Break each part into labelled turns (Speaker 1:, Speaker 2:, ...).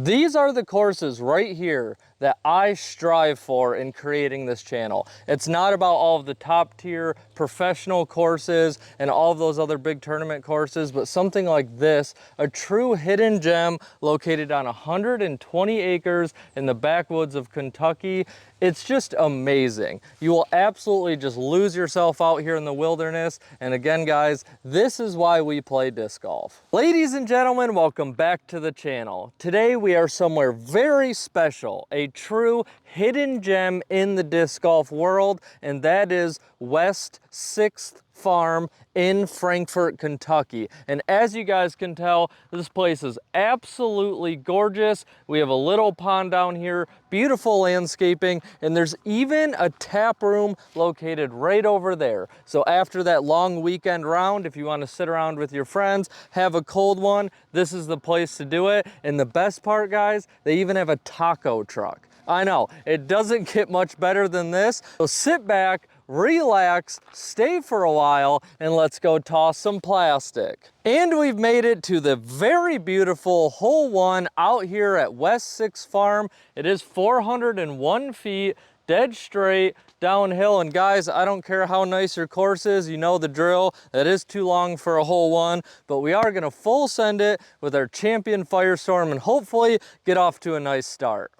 Speaker 1: These are the courses right here that I strive for in creating this channel. It's not about all of the top tier professional courses and all of those other big tournament courses, but something like this, a true hidden gem located on 120 acres in the backwoods of Kentucky. It's just amazing. You will absolutely just lose yourself out here in the wilderness. And again, guys, this is why we play disc golf. Ladies and gentlemen, welcome back to the channel. Today we are somewhere very special, a true hidden gem in the disc golf world, and that is West 6th Farm in Frankfort, Kentucky. And as you guys can tell, this place is absolutely gorgeous. We have a little pond down here, beautiful landscaping, and there's even a tap room located right over there. So after that long weekend round, if you want to sit around with your friends, have a cold one, this is the place to do it. And the best part, guys, they even have a taco truck. I know, it doesn't get much better than this. So sit back, relax, stay for a while, and let's go toss some plastic. And we've made it to the very beautiful hole 1 out here at West 6th Farm. It is 401 feet, dead straight, downhill. And guys, I don't care how nice your course is, you know the drill. That is too long for a hole 1, but we are gonna full send it with our champion Firestorm and hopefully get off to a nice start.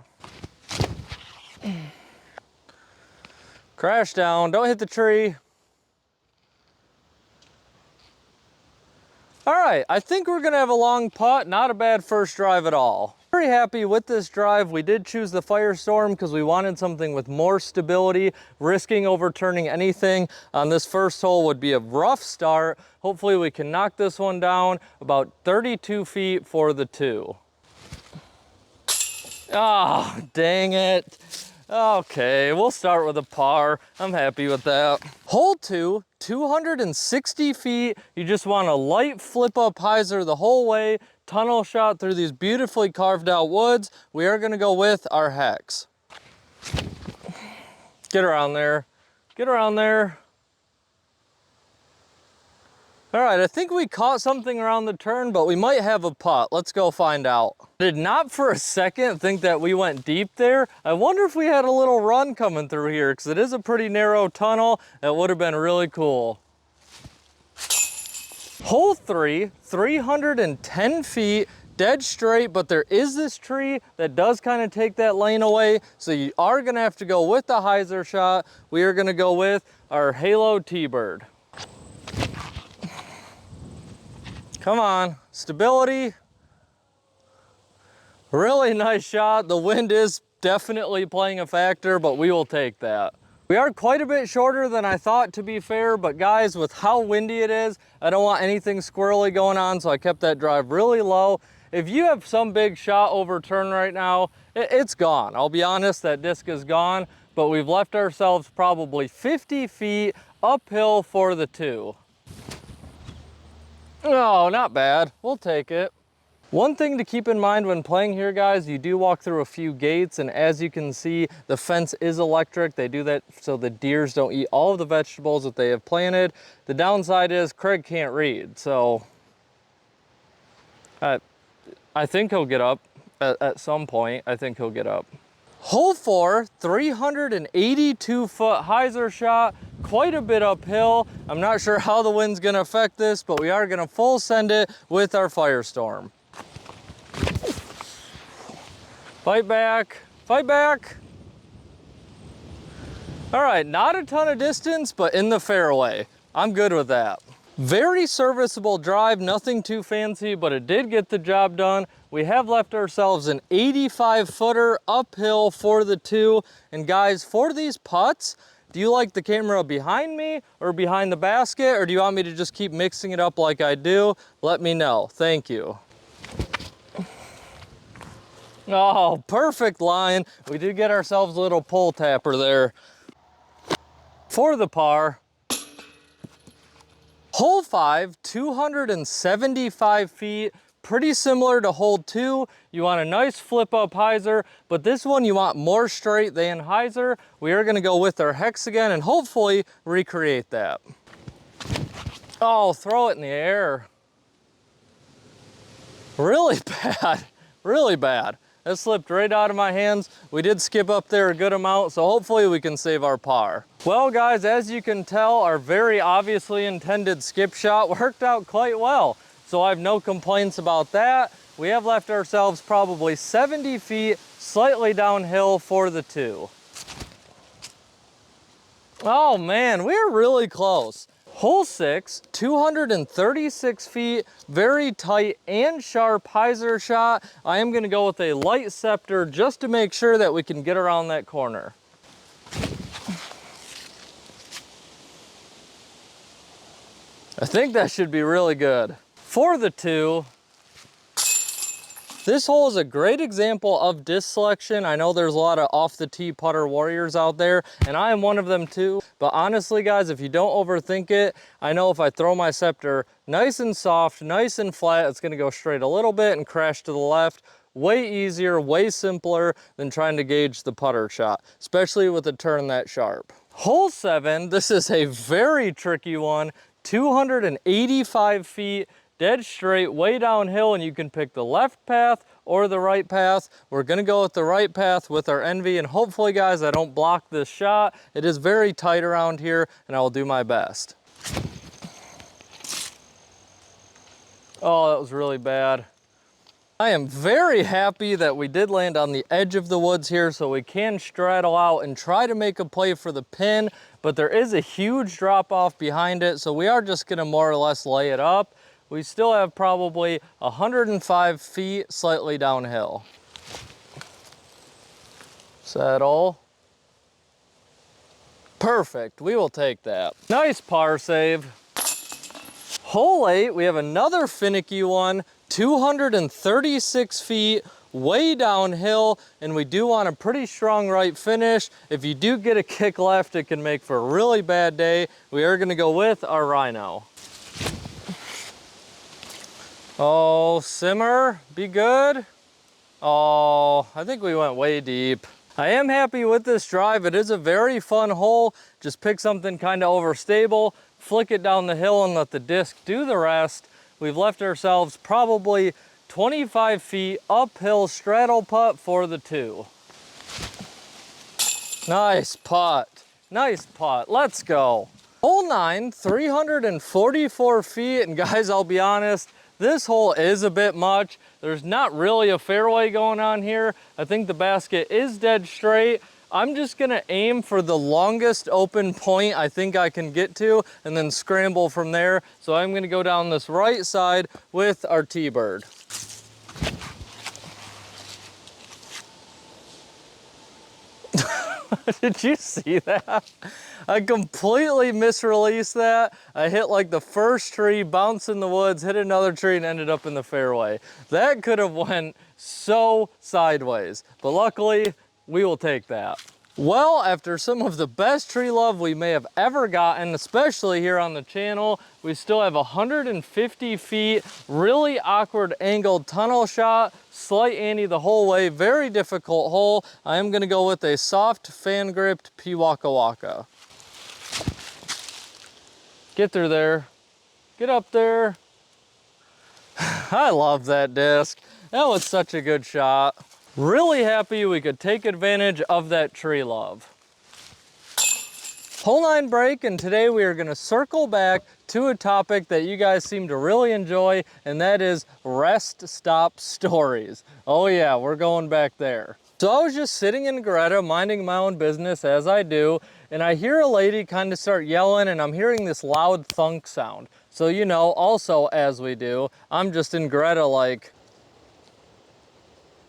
Speaker 1: Crash down, don't hit the tree. All right, I think we're gonna have a long putt, not a bad first drive at all. Very happy with this drive. We did choose the Firestorm because we wanted something with more stability. Risking overturning anything on this first hole would be a rough start. Hopefully we can knock this one down about 32 feet for the 2. Oh, dang it. Okay, we'll start with a par. I'm happy with that. Hole 2, 260 feet. You just want a light flip up hyzer the whole way. Tunnel shot through these beautifully carved out woods. We are gonna go with our hex. Get around there. Get around there. All right, I think we caught something around the turn, but we might have a putt. Let's go find out. I did not for a second think that we went deep there. I wonder if we had a little run coming through here because it is a pretty narrow tunnel. That would have been really cool. Hole 3, 310 feet, dead straight, but there is this tree that does kind of take that lane away. So you are gonna have to go with the hyzer shot. We are gonna go with our Halo T-Bird. Come on, stability. Really nice shot. The wind is definitely playing a factor, but we will take that. We are quite a bit shorter than I thought, to be fair, but guys, with how windy it is, I don't want anything squirrely going on, so I kept that drive really low. If you have some big shot overturn right now, it's gone. I'll be honest, that disc is gone, but we've left ourselves probably 50 feet uphill for the 2. Oh, not bad. We'll take it. One thing to keep in mind when playing here, guys, you do walk through a few gates, and as you can see, the fence is electric. They do that so the deers don't eat all of the vegetables that they have planted. The downside is Craig can't read, so I think he'll get up at some point. I think he'll get up. Hole 4, 382 foot hyzer shot, quite a bit uphill. I'm not sure how the wind's gonna affect this, but we are gonna full send it with our Firestorm. Fight back, fight back. All right, not a ton of distance, but in the fairway. I'm good with that. Very serviceable drive, nothing too fancy, but it did get the job done. We have left ourselves an 85 footer uphill for the 2. And guys, for these putts, do you like the camera behind me or behind the basket, or do you want me to just keep mixing it up like I do? Let me know, thank you. Oh, perfect line. We did get ourselves a little pull tapper there. For the par. Hole 5, 275 feet, pretty similar to hole 2. You want a nice flip up hyzer, but this one you want more straight than hyzer. We are gonna go with our hex again and hopefully recreate that. Oh, throw it in the air. Really bad, really bad. It slipped right out of my hands. We did skip up there a good amount, so hopefully we can save our par. Well guys, as you can tell, our very obviously intended skip shot worked out quite well. So I have no complaints about that. We have left ourselves probably 70 feet slightly downhill for the 2. Oh man, we're really close. Hole 6, 236 feet, very tight and sharp hyzer shot. I am gonna go with a light scepter just to make sure that we can get around that corner. I think that should be really good. For the 2, this hole is a great example of disc selection. I know there's a lot of off the tee putter warriors out there, and I am one of them too. But honestly guys, if you don't overthink it, I know if I throw my scepter nice and soft, nice and flat, it's gonna go straight a little bit and crash to the left. Way easier, way simpler than trying to gauge the putter shot, especially with a turn that sharp. Hole 7, this is a very tricky one. 285 feet, dead straight, way downhill, and you can pick the left path or the right path. We're gonna go with the right path with our Envy, and hopefully guys, I don't block this shot. It is very tight around here, and I will do my best. Oh, that was really bad. I am very happy that we did land on the edge of the woods here so we can straddle out and try to make a play for the pin, but there is a huge drop off behind it, so we are just gonna more or less lay it up. We still have probably 105 feet slightly downhill. Settle. Perfect, we will take that. Nice par save. Hole 8, we have another finicky one, 236 feet, way downhill, and we do want a pretty strong right finish. If you do get a kick left, it can make for a really bad day. We are gonna go with our Rhino. Oh, simmer, be good. Oh, I think we went way deep. I am happy with this drive. It is a very fun hole. Just pick something kind of overstable, flick it down the hill and let the disc do the rest. We've left ourselves probably 25 feet uphill straddle putt for the 2. Nice putt, nice putt, let's go. Hole 9, 344 feet, and guys, I'll be honest, this hole is a bit much. There's not really a fairway going on here. I think the basket is dead straight. I'm just gonna aim for the longest open point I think I can get to and then scramble from there. So I'm gonna go down this right side with our T-bird. Did you see that? I completely misreleased that. I hit like the first tree, bounced in the woods, hit another tree, and ended up in the fairway. That could have went so sideways, but luckily we will take that. Well, after some of the best tree love we may have ever gotten, especially here on the channel, we still have 150 feet, really awkward angled tunnel shot, slight ante the whole way, very difficult hole. I am gonna go with a soft fan gripped Waka Waka. Get through there, get up there. I love that disc. That was such a good shot. Really happy we could take advantage of that tree love. Hole 9 break, and today we are gonna circle back to a topic that you guys seem to really enjoy, and that is rest stop stories. Oh yeah, we're going back there. So I was just sitting in Greta, minding my own business as I do, and I hear a lady kind of start yelling, and I'm hearing this loud thunk sound. So you know, also as we do, I'm just in Greta like,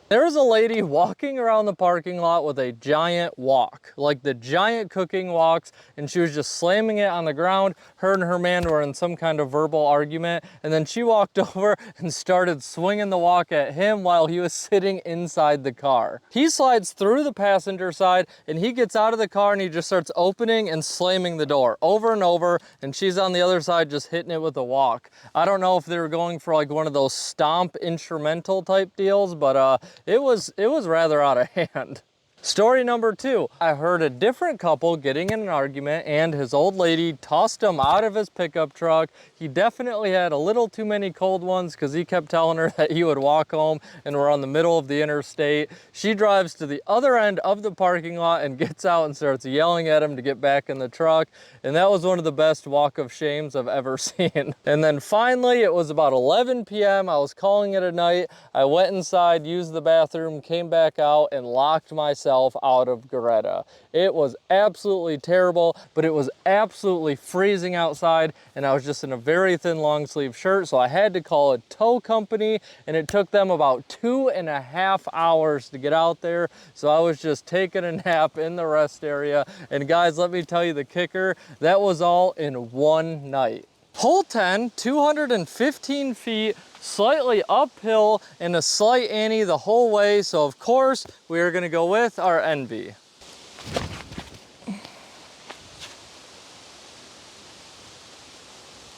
Speaker 1: there was a lady walking around the parking lot with a giant wok, like the giant cooking woks, and she was just slamming it on the ground. Her and her man were in some kind of verbal argument, and then she walked over and started swinging the wok at him while he was sitting inside the car. He slides through the passenger side, and he gets out of the car, and he just starts opening and slamming the door over and over, and she's on the other side just hitting it with a wok. I don't know if they were going for like one of those stomp instrumental type deals, but it was rather out of hand. Story number 2, I heard a different couple getting in an argument and his old lady tossed him out of his pickup truck. He definitely had a little too many cold ones because he kept telling her that he would walk home and we're on the middle of the interstate. She drives to the other end of the parking lot and gets out and starts yelling at him to get back in the truck. And that was one of the best walk of shames I've ever seen. And then finally, it was about 11 p.m. I was calling it a night. I went inside, used the bathroom, came back out and locked myself out of Greta. It was absolutely terrible, but it was absolutely freezing outside and I was just in a very thin long sleeve shirt, so I had to call a tow company and it took them about 2.5 hours to get out there. So I was just taking a nap in the rest area. And guys, let me tell you the kicker, that was all in one night. Hole 10, 215 feet, slightly uphill and a slight ante the whole way. So of course, we are gonna go with our Envy.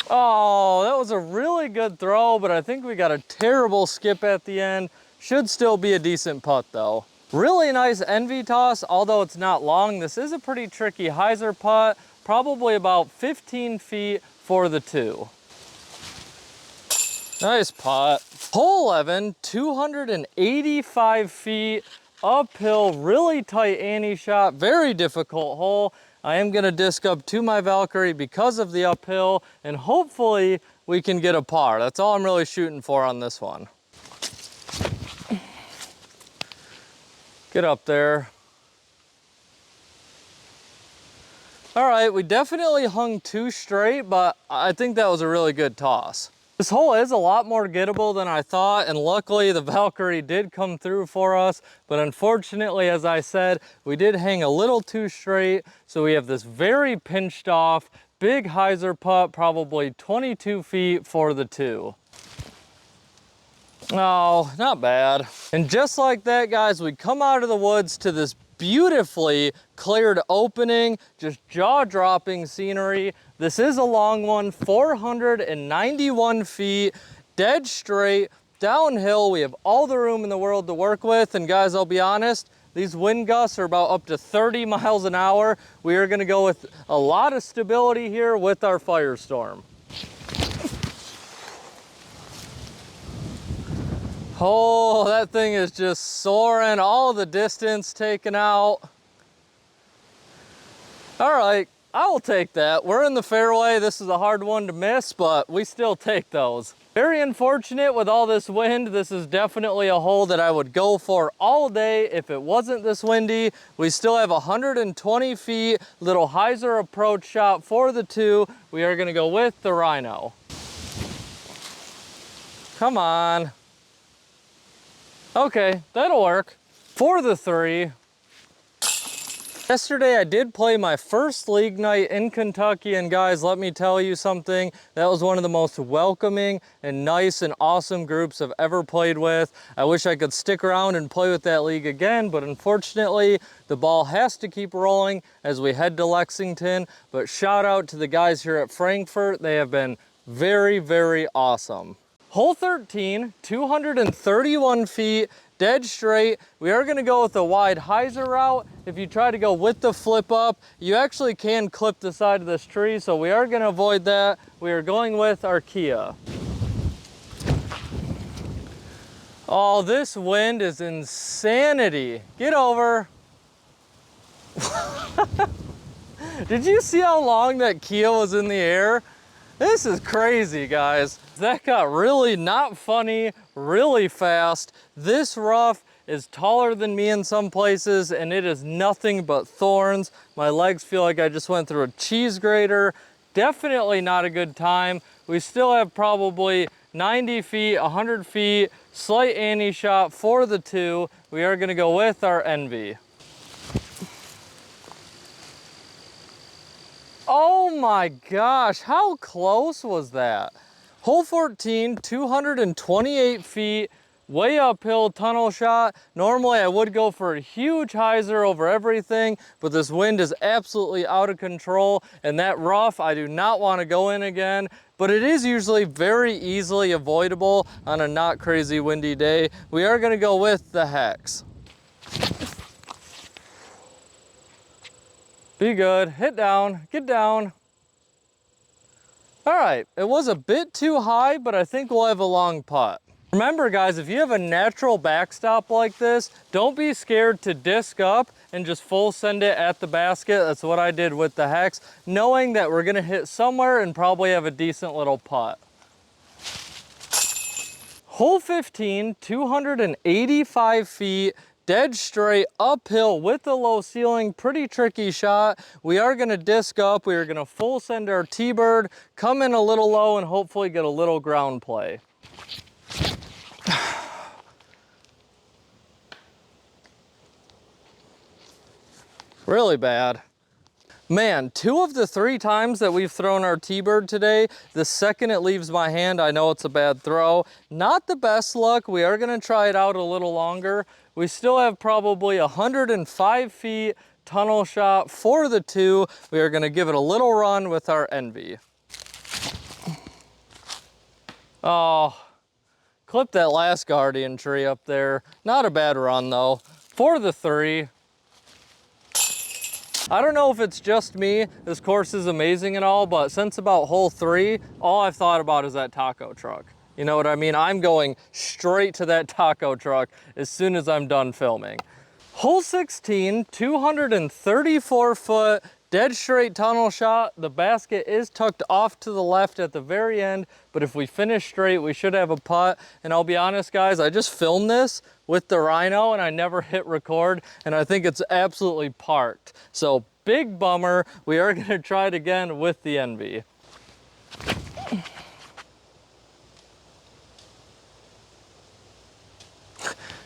Speaker 1: Oh, that was a really good throw, but I think we got a terrible skip at the end. Should still be a decent putt though. Really nice Envy toss, although it's not long. This is a pretty tricky hyzer putt, probably about 15 feet for the 2. Nice putt. Hole 11, 285 feet, uphill, really tight ante shot, very difficult hole. I am gonna disc up to my Valkyrie because of the uphill, and hopefully we can get a par. That's all I'm really shooting for on this one. Get up there. All right, we definitely hung 2 straight, but I think that was a really good toss. This hole is a lot more gettable than I thought, and luckily the Valkyrie did come through for us, but unfortunately, as I said, we did hang a little too straight, so we have this very pinched off, big hyzer putt, probably 22 feet for the 2. Oh, not bad. And just like that, guys, we come out of the woods to this beautifully cleared opening, just jaw-dropping scenery. This is a long one, 491 feet, dead straight, downhill. We have all the room in the world to work with, and guys, I'll be honest, these wind gusts are about up to 30 miles an hour. We are gonna go with a lot of stability here with our Firestorm. Oh, that thing is just soaring, all the distance taken out. All right, I will take that. We're in the fairway. This is a hard one to miss, but we still take those. Very unfortunate with all this wind. This is definitely a hole that I would go for all day if it wasn't this windy. We still have 120 feet, little hyzer approach shot for the 2. We are gonna go with the Rhino. Come on. Okay, that'll work. For the 3. Yesterday I did play my first league night in Kentucky, and guys, let me tell you something. That was one of the most welcoming and nice and awesome groups I've ever played with. I wish I could stick around and play with that league again, but unfortunately, the ball has to keep rolling as we head to Lexington. But shout out to the guys here at Frankfort. They have been very, very awesome. Hole 13, 231 feet, dead straight. We are gonna go with a wide hyzer route. If you try to go with the flip up, you actually can clip the side of this tree, so we are gonna avoid that. We are going with our Kia. Oh, this wind is insanity. Get over. Did you see how long that Kia was in the air? This is crazy, guys. That got really not funny, really fast. This rough is taller than me in some places, and it is nothing but thorns. My legs feel like I just went through a cheese grater. Definitely not a good time. We still have probably 90 feet, 100 feet, slight ante shot for the 2. We are gonna go with our Envy. Oh my gosh, how close was that? Hole 14, 228 feet, way uphill tunnel shot. Normally I would go for a huge hyzer over everything, but this wind is absolutely out of control, and that rough I do not want to go in again, but it is usually very easily avoidable on a not crazy windy day. We are going to go with the Hex. Be good, hit down, get down. All right, it was a bit too high, but I think we'll have a long putt. Remember guys, if you have a natural backstop like this, don't be scared to disc up and just full send it at the basket. That's what I did with the Hex, knowing that we're gonna hit somewhere and probably have a decent little putt. Hole 15, 285 feet, dead straight uphill with a low ceiling, pretty tricky shot. We are gonna disc up, we are gonna full send our T-bird, come in a little low and hopefully get a little ground play. Really bad. Man, 2 of the 3 times that we've thrown our T-bird today, the second it leaves my hand, I know it's a bad throw. Not the best luck. We are gonna try it out a little longer. We still have probably 105 feet tunnel shot for the 2. We are gonna give it a little run with our Envy. Oh, clip that last guardian tree up there. Not a bad run though. For the 3. I don't know if it's just me, this course is amazing and all, but since about hole 3, all I've thought about is that taco truck. You know what I mean? I'm going straight to that taco truck as soon as I'm done filming. Hole 16, 234 foot, dead straight tunnel shot. The basket is tucked off to the left at the very end, but if we finish straight, we should have a putt. And I'll be honest guys, I just filmed this with the Rhino and I never hit record, and I think it's absolutely parked. So big bummer. We are gonna try it again with the Envy.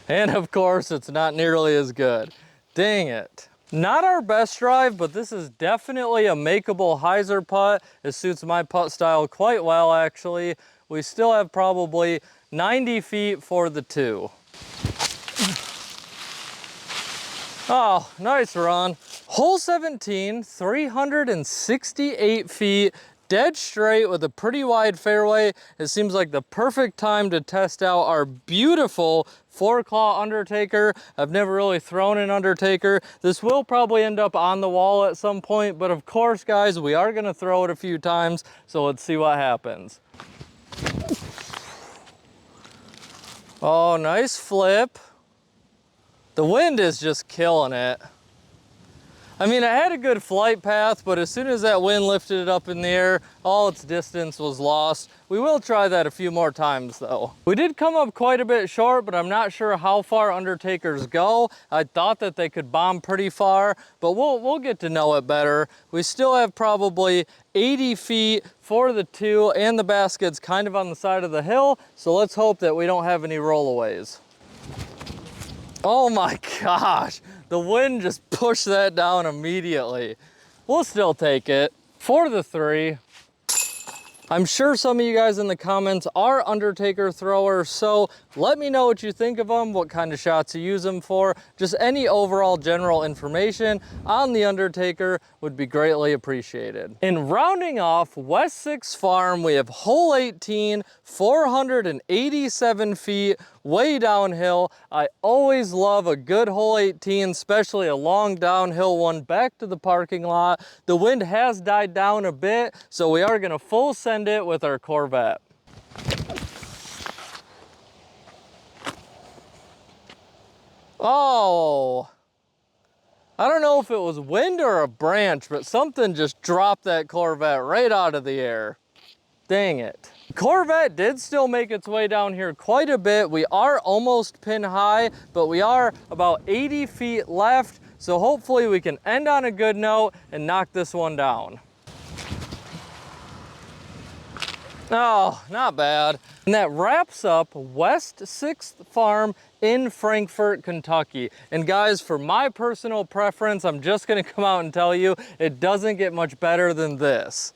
Speaker 1: And of course, it's not nearly as good. Dang it. Not our best drive, but this is definitely a makeable hyzer putt. It suits my putt style quite well, actually. We still have probably 90 feet for the 2. Oh, nice run. Hole 17, 368 feet, dead straight with a pretty wide fairway. It seems like the perfect time to test out our beautiful 4-claw Undertaker. I've never really thrown an Undertaker. This will probably end up on the wall at some point, but of course, guys, we are gonna throw it a few times, so let's see what happens. Oh, nice flip. The wind is just killing it. I mean, it had a good flight path, but as soon as that wind lifted it up in the air, all its distance was lost. We will try that a few more times though. We did come up quite a bit short, but I'm not sure how far Undertakers go. I thought that they could bomb pretty far, but we'll get to know it better. We still have probably 80 feet for the 2, and the basket's kind of on the side of the hill, so let's hope that we don't have any rollaways. Oh my gosh, the wind just pushed that down immediately. We'll still take it. For the 3, I'm sure some of you guys in the comments are Undertaker throwers, so let me know what you think of them, what kind of shots you use them for. Just any overall general information on the Undertaker would be greatly appreciated. In rounding off West 6 Farm, we have hole 18, 487 feet, way downhill. I always love a good hole 18, especially a long downhill one back to the parking lot. The wind has died down a bit, so we are gonna full send it with our Corvette. Oh, I don't know if it was wind or a branch, but something just dropped that Corvette right out of the air. Dang it. Corvette did still make its way down here quite a bit. We are almost pin high, but we are about 80 feet left. So hopefully we can end on a good note and knock this one down. Oh, not bad. And that wraps up West 6th Farm in Frankfort, Kentucky. And guys, for my personal preference, I'm just gonna come out and tell you, it doesn't get much better than this.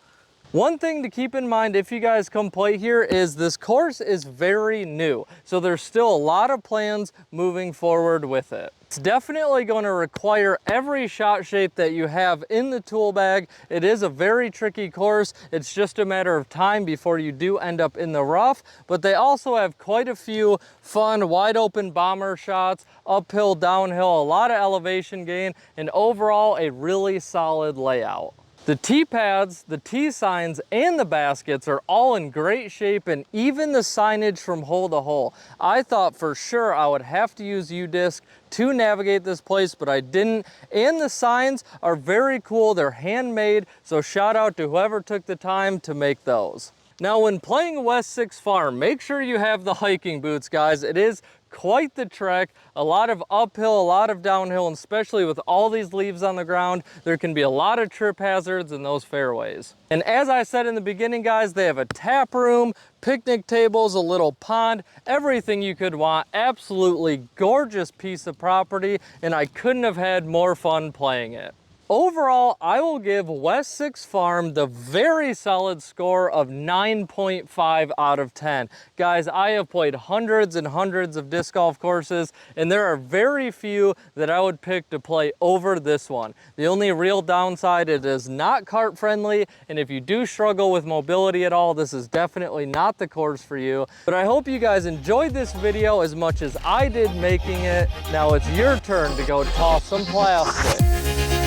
Speaker 1: One thing to keep in mind if you guys come play here is this course is very new. So there's still a lot of plans moving forward with it. It's definitely going to require every shot shape that you have in the tool bag. It is a very tricky course. It's just a matter of time before you do end up in the rough, but they also have quite a few fun wide open bomber shots, uphill, downhill, a lot of elevation gain, and overall a really solid layout. The tee pads, the tee signs, and the baskets are all in great shape, and even the signage from hole to hole. I thought for sure I would have to use U-disc to navigate this place, but I didn't. And the signs are very cool. They're handmade, so shout out to whoever took the time to make those. Now, when playing West 6 Farm, make sure you have the hiking boots, guys. It is quite the trek, a lot of uphill, a lot of downhill, and especially with all these leaves on the ground, there can be a lot of trip hazards in those fairways. And as I said in the beginning, guys, they have a tap room, picnic tables, a little pond, everything you could want. Absolutely gorgeous piece of property, and I couldn't have had more fun playing it. Overall, I will give West 6 Farm the very solid score of 9.5 out of 10. Guys, I have played hundreds and hundreds of disc golf courses, and there are very few that I would pick to play over this one. The only real downside, it is not cart friendly, and if you do struggle with mobility at all, this is definitely not the course for you. But I hope you guys enjoyed this video as much as I did making it. Now it's your turn to go toss some plastic.